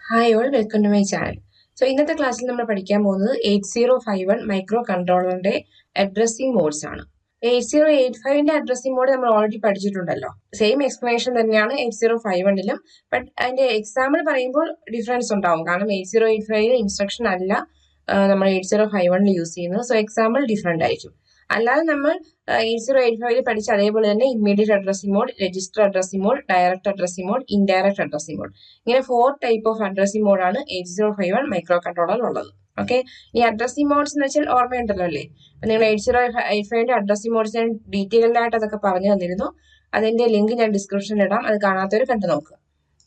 Hi all welcome to my channel. ഇന്നത്തെ ക്ലാസ്സിൽ നമ്മൾ പഠിക്കാൻ പോകുന്നത് 8051 മൈക്രോ കൺട്രോളറിന്റെ അഡ്രസ്സിംഗ് മോഡ്സ് ആണ്. 8085ന്റെ അഡ്രസ്സിംഗ് മോഡ് നമ്മൾ ഓൾറെഡി പഠിച്ചിട്ടുണ്ടല്ലോ. സെയിം എക്സ്പ്ലനേഷൻ തന്നെയാണ് 8051ലും. ബട്ട് അതിന്റെ എക്സാമ്പിൾ പറയുമ്പോൾ ഡിഫറൻസ് ഉണ്ടാവും. കാരണം 8085 ഇൻസ്ട്രക്ഷൻ അല്ല നമ്മൾ 8051ൽ യൂസ് ചെയ്യുന്നത്. സോ എക്സാമ്പിൾ ഡിഫറെന്റ് ആയിരിക്കും. അല്ലാതെ നമ്മൾ 8085 പഠിച്ച അതേപോലെ തന്നെ immediate addressing mode, register addressing mode, direct addressing mode, indirect addressing mode, ഇങ്ങനെ 4 ടൈപ്പ് ഓഫ് അഡ്രസ്സിംഗ് മോഡാണ് 8051 മൈക്രോ കൺട്രോളർ ഉള്ളത്. ഓക്കെ, ഈ അഡ്രസ്സിംഗ് മോഡ്സ് എന്ന് വെച്ചാൽ ഓർമ്മയുണ്ടല്ലോ അല്ലേ? അപ്പൊ നിങ്ങൾ 8085ന്റെ അഡ്രസ്സിംഗ് മോഡ്സ് ഞാൻ ഡീറ്റെയിൽഡ് ആയിട്ട് അതൊക്കെ പറഞ്ഞു തന്നിരുന്നു. അതിന്റെ ലിങ്ക് ഞാൻ ഡിസ്ക്രിപ്ഷനിൽ ഇടാം, അത് കാണാത്തവർ കണ്ടു നോക്കുക.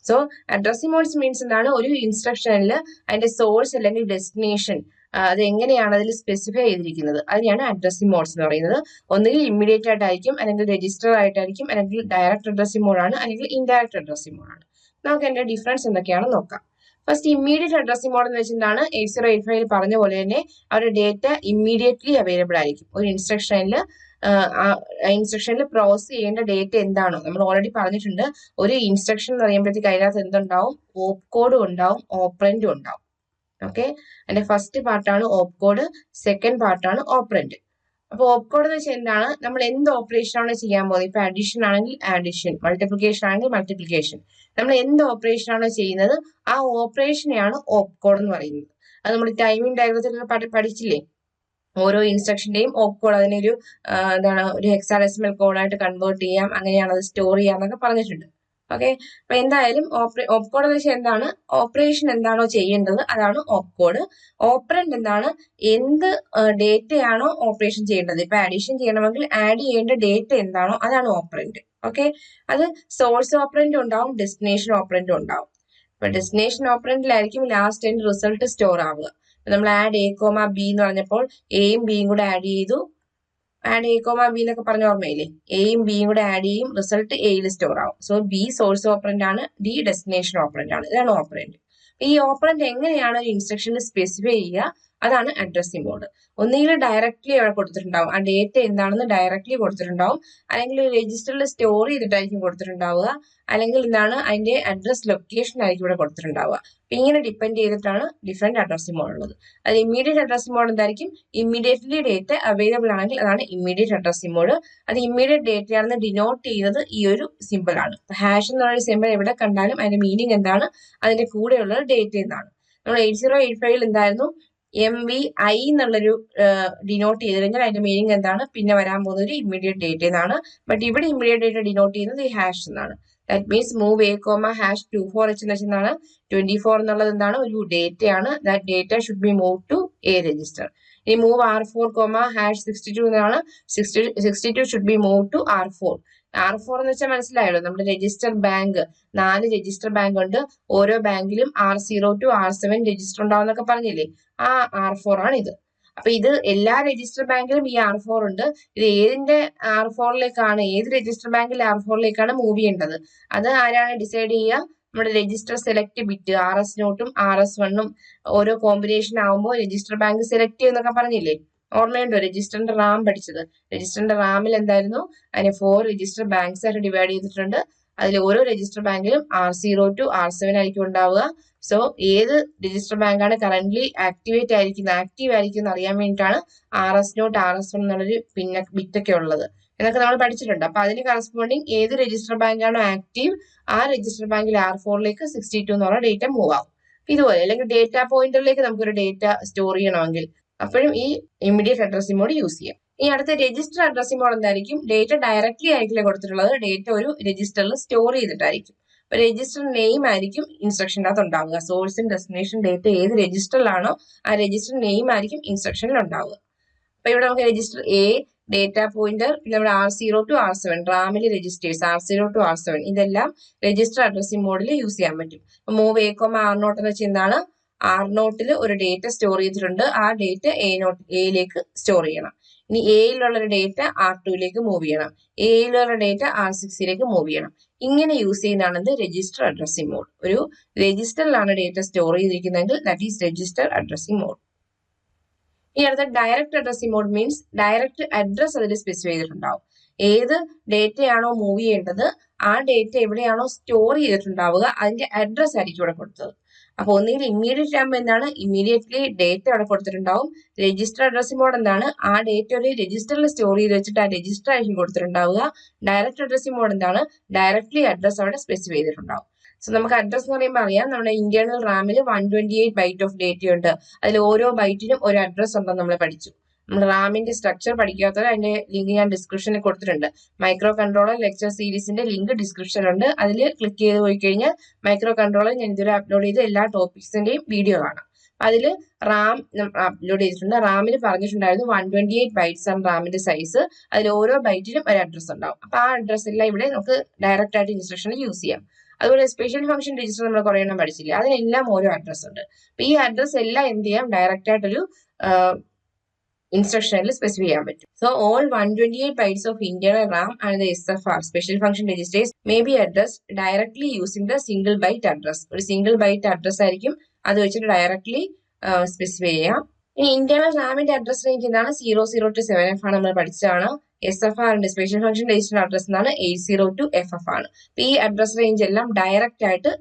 സോ അഡ്രസ്സിംഗ് മോഡ്സ് മീൻസ് എന്താണ്? ഒരു ഇൻസ്ട്രക്ഷനിൽ അതിന്റെ സോഴ്സ് അല്ലെങ്കിൽ ഡെസ്റ്റിനേഷൻ അത് എങ്ങനെയാണ് അതിൽ സ്പെസിഫൈ ചെയ്തിരിക്കുന്നത്, അതിനെയാണ് അഡ്രസ്സിംഗ് മോഡ്സ് എന്ന് പറയുന്നത്. ഒന്നുകിൽ ഇമ്മീഡിയറ്റ് ആയിട്ടായിരിക്കും, അല്ലെങ്കിൽ രജിസ്റ്റർ ആയിട്ടായിരിക്കും, അല്ലെങ്കിൽ ഡയറക്റ്റ് അഡ്രസ്സിംഗ് മോഡാണ്, അല്ലെങ്കിൽ ഇൻഡയറക്റ്റ് അഡ്രസ്സിംഗ് മോഡാണ്. നമുക്ക് അതിന്റെ ഡിഫറൻസ് എന്തൊക്കെയാണെന്ന് നോക്കാം. ഫസ്റ്റ് ഇമ്മീഡിയറ്റ് അഡ്രസ്സിംഗ് മോഡ് എന്ന് വെച്ചിട്ടാണ് 8085 പറഞ്ഞ പോലെ തന്നെ അവരുടെ ഡേറ്റ ഇമ്മീഡിയറ്റ്ലി അവൈലബിൾ ആയിരിക്കും. ഒരു ഇൻസ്ട്രക്ഷനിൽ പ്രോസസ് ചെയ്യേണ്ട ഡേറ്റ എന്താണോ, നമ്മൾ ഓൾറെഡി പറഞ്ഞിട്ടുണ്ട്. ഒരു ഇൻസ്ട്രക്ഷൻ എന്ന് പറയുമ്പോഴത്തേക്ക് അതിനകത്ത് എന്തുണ്ടാവും? ഓപ്പ് കോഡും ഉണ്ടാവും, ഓപ്പറൻഡും ഉണ്ടാവും. ഓക്കെ, അതിന്റെ ഫസ്റ്റ് പാർട്ടാണ് ഓപ്പ് കോഡ്, സെക്കൻഡ് പാർട്ടാണ് ഓപ്പറൻഡ്. അപ്പൊ ഓപ്പ് കോഡ് എന്ന് വെച്ചാൽ എന്താണ്? നമ്മൾ എന്ത് ഓപ്പറേഷൻ ആണ് ചെയ്യാൻ പോകുന്നത്? ഇപ്പൊ അഡീഷൻ ആണെങ്കിൽ അഡീഷൻ, മൾട്ടിപ്ലിക്കേഷൻ ആണെങ്കിൽ മൾട്ടിപ്ലിക്കേഷൻ, നമ്മൾ എന്ത് ഓപ്പറേഷൻ ആണോ ചെയ്യുന്നത് ആ ഓപ്പറേഷനെയാണ് ഓപ്പ് കോഡ് എന്ന് പറയുന്നത്. അത് നമ്മൾ ടൈമിംഗ് ഡയഗ്രത്തിൽ പഠിച്ചില്ലേ? ഓരോ ഇൻസ്ട്രക്ഷന്റെയും ഓപ്പ് കോഡ് അതിനൊരു ഒരു ഹെക്സാഡെസിമൽ കോഡായിട്ട് കൺവേർട്ട് ചെയ്യാം, അങ്ങനെയാണ് അത് സ്റ്റോർ ചെയ്യാം എന്നൊക്കെ പറഞ്ഞിട്ടുണ്ട്. ഓക്കെ, അപ്പൊ എന്തായാലും ഓപ്പ് കോഡ് എന്ന് വെച്ചാൽ എന്താണ്? ഓപ്പറേഷൻ എന്താണോ ചെയ്യേണ്ടത് അതാണ് ഓപ്പ് കോഡ്. ഓപ്പറൻഡ് എന്താണ്? എന്ത് ഡേറ്റയാണോ ഓപ്പറേഷൻ ചെയ്യേണ്ടത്, ഇപ്പൊ അഡീഷൻ ചെയ്യണമെങ്കിൽ ആഡ് ചെയ്യേണ്ട ഡേറ്റ എന്താണോ അതാണ് ഓപ്പറൻഡ്. ഓക്കെ, അത് സോഴ്സ് ഓപ്പറൻഡും ഉണ്ടാവും, ഡെസ്റ്റിനേഷൻ ഓപ്പറൻഡും ഉണ്ടാവും. ഇപ്പൊ ഡെസ്റ്റിനേഷൻ ഓപ്പറൻഡിലായിരിക്കും ലാസ്റ്റ് എൻഡ് റിസൾട്ട് സ്റ്റോർ ആവുക. നമ്മൾ ആഡ് എ കോമ ബി എന്ന് പറഞ്ഞപ്പോൾ എയും ബിയും കൂടെ ആഡ് ചെയ്തു, ആഡ് എ കോമ ബി എന്നൊക്കെ പറഞ്ഞ ഓർമ്മയില്ലേ? എയും ബിയും കൂടെ ആഡ് ചെയ്യും, റിസൾട്ട് എയിൽ സ്റ്റോർ ആവും. സോ ബി സോഴ്സ് ഓപ്പറൻഡ് ആണ്, ഡി ഡെസ്റ്റിനേഷൻ ഓപ്പറൻഡ് ആണ്. ഇതാണ് ഓപ്പറൻഡ്. ഈ ഓപ്പറൻഡ് എങ്ങനെയാണ് ഒരു ഇൻസ്ട്രക്ഷനിൽ സ്പെസിഫൈ ചെയ്യുക, അതാണ് അഡ്രസ്സിംഗ് മോഡ്. ഒന്നുകിൽ ഡയറക്ട്ലി അവിടെ കൊടുത്തിട്ടുണ്ടാവും, ആ ഡേറ്റ എന്താണെന്ന് ഡയറക്ട്ലി കൊടുത്തിട്ടുണ്ടാവും, അല്ലെങ്കിൽ രജിസ്റ്ററിൽ സ്റ്റോർ ചെയ്തിട്ടായിരിക്കും കൊടുത്തിട്ടുണ്ടാവുക, അല്ലെങ്കിൽ എന്താണ് അതിന്റെ അഡ്രസ് ലൊക്കേഷൻ ആയിരിക്കും ഇവിടെ കൊടുത്തിട്ടുണ്ടാവുക. അപ്പൊ ഇങ്ങനെ ഡിപ്പെൻഡ് ചെയ്തിട്ടാണ് ഡിഫറെന്റ് അഡ്രസ്സിംഗ് മോഡ് ഉള്ളത്. അത് ഇമ്മീഡിയറ്റ് അഡ്രസ്സിംഗ് മോഡ് എന്തായിരിക്കും? ഇമ്മീഡിയറ്റ്ലി ഡേറ്റ അവൈലബിൾ ആണെങ്കിൽ അതാണ് ഇമ്മീഡിയറ്റ് അഡ്രസ്സിംഗ് മോഡ്. അത് ഇമ്മീഡിയറ്റ് ഡേറ്റ ആണെന്ന് ഡിനോട്ട് ചെയ്യുന്നത് ഈ ഒരു സിമ്പിൾ ആണ്. ഹാഷ് എന്ന് പറയുന്ന സിമ്പിൾ എവിടെ കണ്ടാലും അതിന്റെ മീനിങ് എന്താണ്? അതിന്റെ കൂടെയുള്ള ഡേറ്റ എന്താണ്? നമ്മൾ 8085 എന്തായിരുന്നു? MVI എന്നുള്ളൊരു ഡിനോട്ട് ചെയ്ത് കഴിഞ്ഞാൽ അതിന്റെ മീനിങ് എന്താണ്? പിന്നെ വരാൻ പോകുന്ന ഒരു ഇമ്മീഡിയറ്റ് ഡേറ്റ എന്നാണ്. ബട്ട് ഇവിടെ ഇമ്മീഡിയറ്റ് ഡേറ്റ ഡിനോട്ട് ചെയ്യുന്നത് ഈ ഹാഷ് എന്നാണ്. That means move A comma hash 24H എന്ന് വെച്ചാൽ 24 എന്നുള്ളത് എന്താണ്? ഒരു ഡേറ്റ ആണ്. That data should be move to a register. ഇനി മൂവ് R4 കോമ ഹാഷ് 62 എന്നാണ്. 62 should be move to R4. R4 എന്ന് വെച്ചാൽ മനസ്സിലായല്ലോ, നമ്മുടെ രജിസ്റ്റർ ബാങ്ക്, 4 രജിസ്റ്റർ ബാങ്ക് ഉണ്ട്. ഓരോ ബാങ്കിലും R0 to R7 രജിസ്റ്റർ ഉണ്ടാവും എന്നൊക്കെ പറഞ്ഞില്ലേ? ആ R4 ആണ് ഇത്. അപ്പൊ ഇത് എല്ലാ രജിസ്റ്റർ ബാങ്കിലും ഈ R4 ഉണ്ട്. ഇത് ഏതിന്റെ R4ലേക്കാണ്, ഏത് രജിസ്റ്റർ ബാങ്കിൽ R4ലേക്കാണ് മൂവ് ചെയ്യേണ്ടത്, അത് ആരാണ് ഡിസൈഡ് ചെയ്യുക? നമ്മുടെ രജിസ്റ്റർ സെലക്ട് ബിറ്റ്, RS0 ഉം RS1 ഉം ഓരോ കോമ്പിനേഷൻ ആവുമ്പോൾ രജിസ്റ്റർ ബാങ്ക് സെലക്ട് ചെയ്യുന്നൊക്കെ പറഞ്ഞില്ലേ? ഓർമ്മയുണ്ടോ രജിസ്റ്ററിന്റെ റാം പഠിച്ചത്? രജിസ്റ്ററിന്റെ റാമിൽ എന്തായിരുന്നു? അതിനെ 4 രജിസ്റ്റർ ബാങ്ക്സ് ആയിട്ട് ഡിവൈഡ് ചെയ്തിട്ടുണ്ട്. അതിൽ ഓരോ രജിസ്റ്റർ ബാങ്കിലും R0 to R7 ആയിരിക്കും ഉണ്ടാവുക. സോ ഏത് രജിസ്റ്റർ ബാങ്കാണ് കറന്റ് ആക്റ്റീവ് ആയിരിക്കും അറിയാൻ വേണ്ടിയിട്ടാണ് RS0 RS1 എന്നുള്ളൊരു പിന്നെ ബിറ്റൊക്കെ ഉള്ളത് എന്നൊക്കെ നമ്മൾ പഠിച്ചിട്ടുണ്ട്. അപ്പൊ അതിന് കറസ്പോണ്ടിങ് ഏത് രജിസ്റ്റർ ബാങ്കാണോ ആക്റ്റീവ് ആ രജിസ്റ്റർ ബാങ്കിൽ R4ലേക്ക് 62 എന്നുള്ള ഡേറ്റ മൂവ് ആവും. ഇതുപോലെ, അല്ലെങ്കിൽ ഡേറ്റ പോയിന്ററിലേക്ക് നമുക്കൊരു ഡേറ്റ സ്റ്റോർ ചെയ്യണമെങ്കിൽ അപ്പോഴും ഈ ഇമ്മീഡിയറ്റ് അഡ്രസ്സിംഗ് മോഡ് യൂസ് ചെയ്യാം. ഈ അടുത്ത രജിസ്റ്റർ അഡ്രസ്സിംഗ് മോഡ് എന്തായിരിക്കും? ഡേറ്റ ഡയറക്ട്ലി ആയിരിക്കില്ല കൊടുത്തിട്ടുള്ളത്, ഡേറ്റ ഒരു രജിസ്റ്ററിൽ സ്റ്റോർ ചെയ്തിട്ടായിരിക്കും. അപ്പൊ രജിസ്റ്റർ നെയിം ആയിരിക്കും ഇൻസ്ട്രക്ഷൻ്റെ അകത്ത് ഉണ്ടാവുക. സോഴ്സും ഡെസ്റ്റിനേഷൻ ഡേറ്റ ഏത് രജിസ്റ്ററിലാണോ ആ രജിസ്റ്റർ നെയിം ആയിരിക്കും ഇൻസ്ട്രക്ഷനിൽ ഉണ്ടാവുക. അപ്പൊ ഇവിടെ നമുക്ക് രജിസ്റ്റർ എ, ഡേറ്റ പോയിന്റർ, പിന്നെ നമ്മുടെ R0 to R7, റാമിലെ registers R0 to R7, ഇതെല്ലാം രജിസ്റ്റർ അഡ്രസ്സിംഗ് മോഡിൽ യൂസ് ചെയ്യാൻ പറ്റും. മൂവ് എ കോമ R0 എന്ന് വെച്ചാൽ എന്താണ്? R0 ഒരു ഡേറ്റ സ്റ്റോർ ചെയ്തിട്ടുണ്ട്, ആ ഡേറ്റ എയിലേക്ക് സ്റ്റോർ ചെയ്യണം. ഇനി എയിലുള്ള ഒരു ഡേറ്റ R2ലേക്ക് മൂവ് ചെയ്യണം, എയിലുള്ള ഡേറ്റ R6ലേക്ക് മൂവ് ചെയ്യണം. ഇങ്ങനെ യൂസ് ചെയ്യുന്നതാണ് രജിസ്റ്റർ അഡ്രസ്സിംഗ് മോഡ്. ഒരു രജിസ്റ്ററിലാണ് ഡേറ്റ സ്റ്റോർ ചെയ്തിരിക്കുന്നതെങ്കിൽ that is register addressing mode. ഈ അടുത്ത direct addressing mode means direct address അതിൽ സ്പെസിഫൈ ചെയ്തിട്ടുണ്ടാവും. ഏത് ഡേറ്റയാണോ മൂവ് ചെയ്യേണ്ടത് ആ ഡേറ്റ എവിടെയാണോ സ്റ്റോർ ചെയ്തിട്ടുണ്ടാവുക അതിന്റെ അഡ്രസ് ആയിരിക്കും ഇവിടെ കൊടുത്തത്. അപ്പൊ ഒന്നുകിൽ ഇമ്മീഡിയറ്റ് ആകുമ്പോൾ എന്താണ്, ഇമ്മീഡിയറ്റ്ലി ഡേറ്റ അവിടെ കൊടുത്തിട്ടുണ്ടാവും. രജിസ്റ്റർ അഡ്രസ്സിംഗ് മോഡ് എന്താണ്, ആ ഡേറ്റ ഒരു രജിസ്റ്ററിൽ സ്റ്റോർ ചെയ്ത് വെച്ചിട്ട് ആ രജിസ്റ്റർ ആയിരിക്കും കൊടുത്തിട്ടുണ്ടാവുക. ഡയറക്റ്റ് അഡ്രസ്സിംഗ് മോഡ് എന്താണ്, ഡയറക്ട്ലി അഡ്രസ് അവിടെ സ്പെസിഫൈ ചെയ്തിട്ടുണ്ടാവും. സോ നമുക്ക് അഡ്രസ് എന്ന് പറയുമ്പോൾ അറിയാം, നമ്മുടെ ഇന്റേണൽ റാമിൽ 128 ബൈറ്റ് ഓഫ് ഡേറ്റ ഉണ്ട്. അതിൽ ഓരോ ബൈറ്റിനും ഒരു അഡ്രസ് ഉണ്ടെന്ന് നമ്മൾ പഠിച്ചു. നമ്മൾ റാമിന്റെ സ്ട്രക്ചർ പഠിക്കാത്തവർ അതിന്റെ ലിങ്ക് ഞാൻ ഡിസ്ക്രിപ്ഷനിൽ കൊടുത്തിട്ടുണ്ട്. മൈക്രോ കൺട്രോളർ ലെക്ചർ സീരീസിന്റെ ലിങ്ക് ഡിസ്ക്രിപ്ഷനിലുണ്ട്. അതിൽ ക്ലിക്ക് ചെയ്ത് പോയി കഴിഞ്ഞാൽ മൈക്രോ കൺട്രോളർ ഞാൻ ഇതുവരെ അപ്ലോഡ് ചെയ്ത എല്ലാ ടോപ്പിക്സിന്റെയും വീഡിയോ കാണാം. അതിൽ റാം അപ്ലോഡ് ചെയ്തിട്ടുണ്ട്. റാമിൽ പറഞ്ഞിട്ടുണ്ടായിരുന്നു 128 ബൈറ്റ്സ് ആണ് റാമിന്റെ സൈസ്. അതിൽ ഓരോ ബൈറ്റിനും ഒരു അഡ്രസ് ഉണ്ടാവും. അപ്പൊ ആ അഡ്രസ് എല്ലാം ഇവിടെ നമുക്ക് ഡയറക്റ്റ് ആയിട്ട് ഇൻസ്ട്രക്ഷനിൽ യൂസ് ചെയ്യാം. അതുപോലെ സ്പെഷ്യൽ ഫംഗ്ഷൻ രജിസ്റ്റർ നമ്മൾ കുറെ എണ്ണം പഠിച്ചില്ലേ, അതിനെല്ലാം ഓരോ അഡ്രസ് ഉണ്ട്. അപ്പൊ ഈ അഡ്രസ് എല്ലാം എന്ത് ചെയ്യാം, ഡയറക്റ്റ് ആയിട്ടൊരു ഇൻസ്ട്രക്ഷനിൽ സ്പെസിഫൈ ചെയ്യാൻ പറ്റും. So all 128 bytes of internal RAM and the SFR special function registers may be addressed directly using the single byte address. ഒരു സിംഗിൾ ബൈറ്റ് അഡ്രസ് ആയിരിക്കും, അത് വെച്ചിട്ട് ഡയറക്ട്ലി സ്പെസിഫൈ ചെയ്യാം. ഇനി ഇന്റേണൽ റാമിന്റെ അഡ്രസ് റേഞ്ച് എന്താണ്, 00 to 7F ആണ്, നമ്മൾ പഠിച്ചതാണ്. SFR special function register address എന്നാണ് 80 to FF ആണ്. അപ്പൊ ഈ അഡ്രസ് റേഞ്ച് എല്ലാം ഡയറക്റ്റ് ആയിട്ട്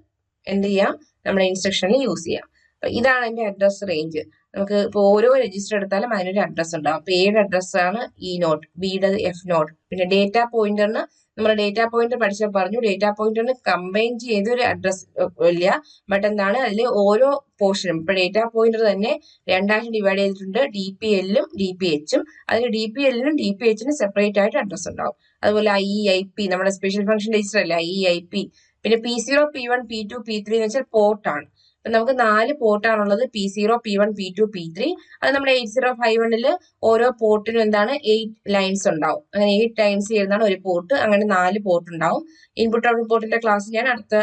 എന്ത് ചെയ്യാം, നമ്മുടെ ഇൻസ്ട്രക്ഷനിൽ യൂസ് ചെയ്യാം. ഇതാണ് അതിന്റെ അഡ്രസ് റേഞ്ച്. നമുക്ക് ഇപ്പോൾ ഓരോ രജിസ്റ്റർ എടുത്താലും അതിനൊരു അഡ്രസ് ഉണ്ടാവും. അപ്പൊ ഏഴ് അഡ്രസ്സാണ് E0, ബിയുടെ F0. പിന്നെ ഡേറ്റാ പോയിന്ററിന് നമ്മൾ ഡേറ്റാ പോയിന്റർ പഠിച്ചാൽ പറഞ്ഞു, ഡേറ്റാ പോയിന്ററിന് കമ്പൈൻ ചെയ്തൊരു അഡ്രസ് ഇല്ല. ബട്ട് എന്താണ്, അതിൽ ഓരോ പോർഷനും ഇപ്പൊ ഡേറ്റാ പോയിന്റർ തന്നെ രണ്ടായിട്ട് ഡിവൈഡ് ചെയ്തിട്ടുണ്ട്, DPLും DPHും. അതിൽ DPLനും DPHനും സെപ്പറേറ്റ് ആയിട്ട് അഡ്രസ് ഉണ്ടാവും. അതുപോലെ IEIP നമ്മുടെ സ്പെഷ്യൽ ഫംഗ്ഷൻ രജിസ്റ്റർ അല്ലേ, IEIP. പിന്നെ P0, P1, P2, P3 എന്ന് വെച്ചാൽ പോർട്ടാണ്. അപ്പൊ നമുക്ക് 4 പോർട്ടാണുള്ളത്, P0, P1, P2, P3. അത് നമ്മുടെ 8051 ഓരോ പോർട്ടിനും എന്താണ് 8 ലൈൻസ് ഉണ്ടാവും. അങ്ങനെ 8 ലൈൻസ് ചെയ്യുന്നതാണ് ഒരു പോർട്ട്. അങ്ങനെ 4 പോർട്ട് ഉണ്ടാവും. ഇൻപുട്ട് ഔട്ട്പുട്ട് പോർട്ടിന്റെ ക്ലാസ് ഞാൻ അടുത്ത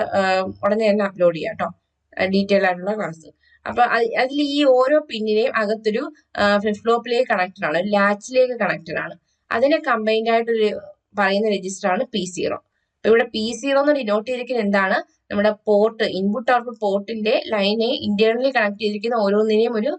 ഉടനെ തന്നെ അപ്ലോഡ് ചെയ്യാം കേട്ടോ, ഡീറ്റെയിൽ ആയിട്ടുള്ള ക്ലാസ്. അപ്പൊ അതിൽ ഈ ഓരോ പിന്നിനെയും അകത്തൊരു ഫ്ലിപ്പ് ഫ്ലോപ്പിലേക്ക് കണക്റ്റഡ് ആണ്, ഒരു ലാച്ചിലേക്ക് കണക്റ്റഡ് ആണ്. അതിനെ കമ്പൈൻഡ് ആയിട്ടൊരു പറയുന്ന രജിസ്റ്റർ ആണ് P0. അപ്പൊ ഇവിടെ P0 എന്ന് ഡിനോട്ട് ചെയ്തിരിക്കുന്നത് എന്താണ്, നമ്മുടെ പോർട്ട് ഇൻപുട്ട് ഔട്ട്പുട്ട് പോർട്ടിന്റെ ലൈനെ ഇന്റേണലി കണക്ട് ചെയ്തിരിക്കുന്ന ഓരോന്നിനെയും ഒരു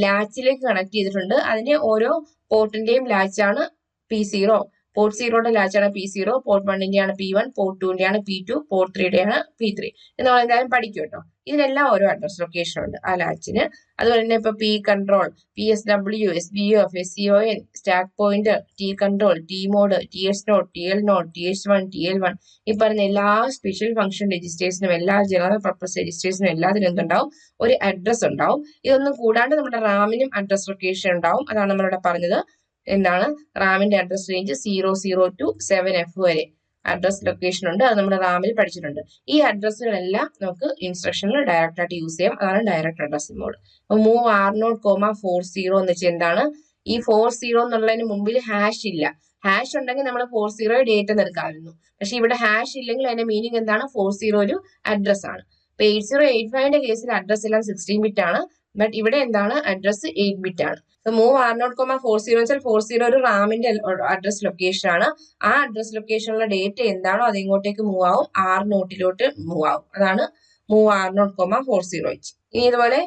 ലാച്ചിലേക്ക് കണക്ട് ചെയ്തിട്ടുണ്ട്. അതിന്റെ ഓരോ പോർട്ടിന്റെയും ലാച്ചാണ് P0. പോർട്ട് 0യുടെ ലാച്ചാണ് P0, പോർട്ട് 1ന്റെയാണ് P1, പോർട്ട് 2ന്റെയാണ് P2, പോർട്ട് 3യുടെയാണ് P3 എന്ന് എന്തായാലും പഠിക്കും കേട്ടോ. ഇതിനെല്ലാം ഓരോ അഡ്രസ് ലൊക്കേഷൻ ഉണ്ട് ആ ലാച്ചിന്. അതുപോലെ തന്നെ ഇപ്പൊ P control, PSW, SBOF, SCON, stack pointer, T control, T mode, TH nought, TL nought, TH1, TL1 ഈ പറഞ്ഞ എല്ലാ സ്പെഷ്യൽ ഫംഗ്ഷൻ രജിസ്റ്റേഴ്സിനും എല്ലാ ജനറൽ പർപ്പസ് രജിസ്റ്റേഴ്സിനും എല്ലാത്തിനും എന്തുണ്ടാവും, ഒരു അഡ്രസ് ഉണ്ടാവും. ഇതൊന്നും കൂടാണ്ട് നമ്മുടെ റാമിനും അഡ്രസ് ലൊക്കേഷൻ ഉണ്ടാവും. അതാണ് നമ്മളിവിടെ പറഞ്ഞത്. എന്താണ്, റാമിന്റെ അഡ്രസ് റേഞ്ച് 00 to 7F വരെ അഡ്രസ് ലൊക്കേഷൻ ഉണ്ട്. അത് നമ്മുടെ റാമിൽ പഠിച്ചിട്ടുണ്ട്. ഈ അഡ്രസ്സുകളെല്ലാം നമുക്ക് ഇൻസ്ട്രക്ഷനിൽ ഡയറക്റ്റ് ആയിട്ട് യൂസ് ചെയ്യാം. അതാണ് direct addressing mode. Move R0, 40 എന്ന് വെച്ചാൽ എന്താണ്, ഈ 40 എന്നുള്ളതിന് മുമ്പിൽ ഹാഷ് ഇല്ല. ഹാഷ് ഉണ്ടെങ്കിൽ നമ്മൾ 40 ഡേറ്റ എടുക്കാമായിരുന്നു. പക്ഷെ ഇവിടെ ഹാഷ് ഇല്ലെങ്കിൽ അതിന്റെ മീനിങ് എന്താണ്, 40 ഒരു അഡ്രസ് ആണ്. ഇപ്പൊ 8085ന്റെ കേസിൽ അഡ്രസ് എല്ലാം 16 ബിറ്റ് ആണ്. ബട്ട് ഇവിടെ എന്താണ്, അഡ്രസ് 8 ബിറ്റ് ആണ്. മൂവ് R0, 40 വെച്ചാൽ 40 ഒരു റാമിന്റെ അഡ്രസ് ലൊക്കേഷൻ ആണ്. ആ അഡ്രസ് ലൊക്കേഷനിലുള്ള ഡേറ്റ എന്താണോ അത് ഇങ്ങോട്ടേക്ക് മൂവ് ആവും, R0 മൂവ് ആവും. അതാണ് മൂവ് R0, 40. ഇനി ഇതുപോലെ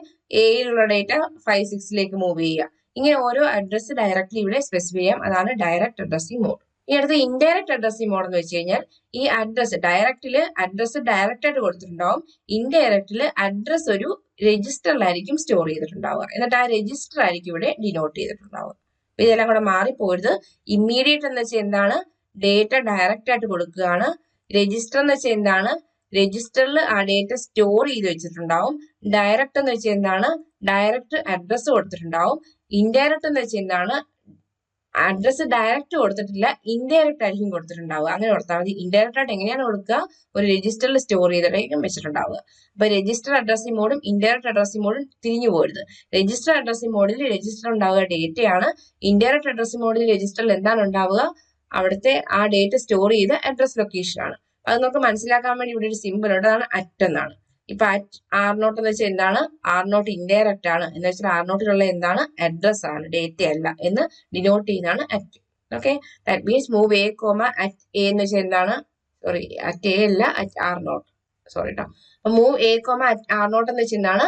എയിലുള്ള ഡേറ്റ 56 മൂവ് ചെയ്യുക. ഇങ്ങനെ ഓരോ അഡ്രസ് ഡയറക്ട്ലി ഇവിടെ സ്പെസിഫൈ ചെയ്യാം. അതാണ് ഡയറക്റ്റ് അഡ്രസ്സിംഗ് മോഡ്. ഇനി അടുത്ത ഇൻഡയറക്റ്റ് അഡ്രസ്സിംഗ് മോഡ് എന്ന് വെച്ച് കഴിഞ്ഞാൽ ഈ അഡ്രസ് ഡയറക്റ്റില് അഡ്രസ് ഡയറക്റ്റ് ആയിട്ട് കൊടുത്തിട്ടുണ്ടാവും. ഇൻഡയറക്റ്റില് അഡ്രസ് ഒരു രജിസ്റ്ററിലായിരിക്കും സ്റ്റോർ ചെയ്തിട്ടുണ്ടാവുക. എന്നിട്ട് ആ രജിസ്റ്റർ ആയിരിക്കും ഇവിടെ ഡിനോട്ട് ചെയ്തിട്ടുണ്ടാവുക. അപ്പൊ ഇതെല്ലാം കൂടെ മാറിപ്പോരുത്. ഇമ്മീഡിയറ്റ് എന്ന് വെച്ചാൽ എന്താണ്, ഡേറ്റ ഡയറക്റ്റ് ആയിട്ട് കൊടുക്കുകയാണ്. രജിസ്റ്റർ എന്ന് വെച്ചാൽ എന്താണ്, രജിസ്റ്ററിൽ ആ ഡേറ്റ സ്റ്റോർ ചെയ്ത് വെച്ചിട്ടുണ്ടാവും. ഡയറക്റ്റ് എന്ന് വെച്ചാൽ എന്താണ്, ഡയറക്റ്റ് അഡ്രസ് കൊടുത്തിട്ടുണ്ടാവും. ഇൻഡയറക്റ്റ് എന്ന് വെച്ചാൽ എന്താണ്, അഡ്രസ് ഡയറക്റ്റ് കൊടുത്തിട്ടില്ല, ഇൻഡയറക്റ്റ് ആയിരിക്കും കൊടുത്തിട്ടുണ്ടാവുക. അങ്ങനെ കൊടുത്താൽ മതി. ഇൻഡയറക്റ്റ് ആയിട്ട് എങ്ങനെയാണ് കൊടുക്കുക, ഒരു രജിസ്റ്ററിൽ സ്റ്റോർ ചെയ്തിട്ടായിരിക്കും വെച്ചിട്ടുണ്ടാവുക. അപ്പൊ രജിസ്റ്റർ അഡ്രസ്സിംഗ് മോഡും ഇൻഡയറക്റ്റ് അഡ്രസ്സിംഗ് മോഡും തിരിഞ്ഞു പോരുത്. രജിസ്റ്റർ അഡ്രസ്സിംഗ് മോഡിൽ രജിസ്റ്റർ ഉണ്ടാവുക ഡേറ്റയാണ്. ഇൻഡയറക്റ്റ് അഡ്രസ്സിംഗ് മോഡിൽ രജിസ്റ്ററിൽ എന്താണ് ഉണ്ടാവുക, അവിടുത്തെ ആ ഡേറ്റ സ്റ്റോർ ചെയ്ത അഡ്രസ് ലൊക്കേഷൻ ആണ്. അത് നമുക്ക് മനസ്സിലാക്കാൻ വേണ്ടി ഇവിടെ ഒരു സിമ്പിൾ ഉണ്ട്, അതാണ് അറ്റ് എന്നാണ്. ഇപ്പൊ അറ്റ് R0 എന്ന് വെച്ചാൽ എന്താണ്, R0 ഇൻഡയറക്റ്റ് ആണ് എന്ന് വെച്ചാൽ R0 എന്താണ്, അഡ്രസ് ആണ്, ഡേറ്റ അല്ല എന്ന് ഡിനോട്ട് ചെയ്യുന്നതാണ് at. Okay, that means move A, at A എന്ന് വെച്ചാൽ എന്താണ്, സോറി അറ്റ് A അല്ല, അറ്റ് R0, സോറി കേട്ടോ. അപ്പൊ മൂവ് A, at R0 എന്ന് വെച്ചാൽ എന്താണ്,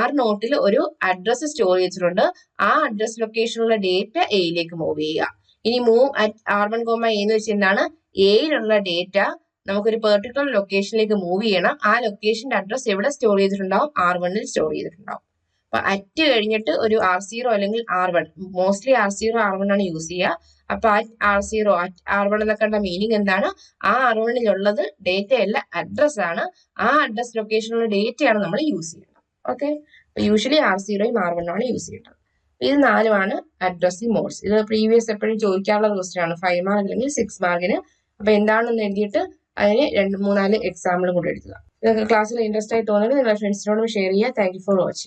R0 ഒരു അഡ്രസ് സ്റ്റോർ ചെയ്തിട്ടുണ്ട്. ആ അഡ്രസ് ലൊക്കേഷനുള്ള ഡേറ്റ എയിലേക്ക് മൂവ് ചെയ്യുക. ഇനി മൂവ് അറ്റ് R1, A എന്ന് വെച്ചാൽ എന്താണ്, എയിലുള്ള ഡേറ്റ നമുക്കൊരു പെർട്ടിക്കുലർ ലൊക്കേഷനിലേക്ക് മൂവ് ചെയ്യണം. ആ ലൊക്കേഷന്റെ അഡ്രസ് എവിടെ സ്റ്റോർ ചെയ്തിട്ടുണ്ടാവും? R1-ൽ സ്റ്റോർ ചെയ്തിട്ടുണ്ടാവും. അപ്പൊ അറ്റ് കഴിഞ്ഞിട്ട് ഒരു R0 അല്ലെങ്കിൽ R1, മോസ്റ്റ്ലി R0 R1 ആണ് യൂസ് ചെയ്യുക. അപ്പൊ R0 R1 എന്നൊക്കെ മീനിങ് എന്താണ്? ആ R1-ലുള്ളത് ഡേറ്റ അല്ല, അഡ്രസ് ആണ്. ആ അഡ്രസ് ലൊക്കേഷനുള്ള ഡേറ്റയാണ് നമ്മൾ യൂസ് ചെയ്യുന്നത്. ഓക്കെ, യൂഷ്വലി R0യും R1 ആണ് യൂസ് ചെയ്യുന്നത്. ഇത് 4 അഡ്രസ്സിംഗ് മോഡ്സ്. ഇത് പ്രീവിയസ് എപ്പോഴും ചോദിക്കാനുള്ള ക്വസ്റ്റ്യൻ ആണ്, 5 മാർക്ക് അല്ലെങ്കിൽ 6 മാർക്കിന്. അപ്പൊ എന്താണെന്ന് എഴുതിയിട്ട് അതിന് 2-3-4 എക്സാമ്പിളും കൂടെ എഴുതുക. നിങ്ങൾക്ക് ക്ലാസ്സിൽ ഇൻട്രസ്റ്റ് ആയി തോന്നുന്നത് നിങ്ങളുടെ ഫ്രണ്ട്സിനോടും ഷെയർ ചെയ്യുക. Thank you for watching.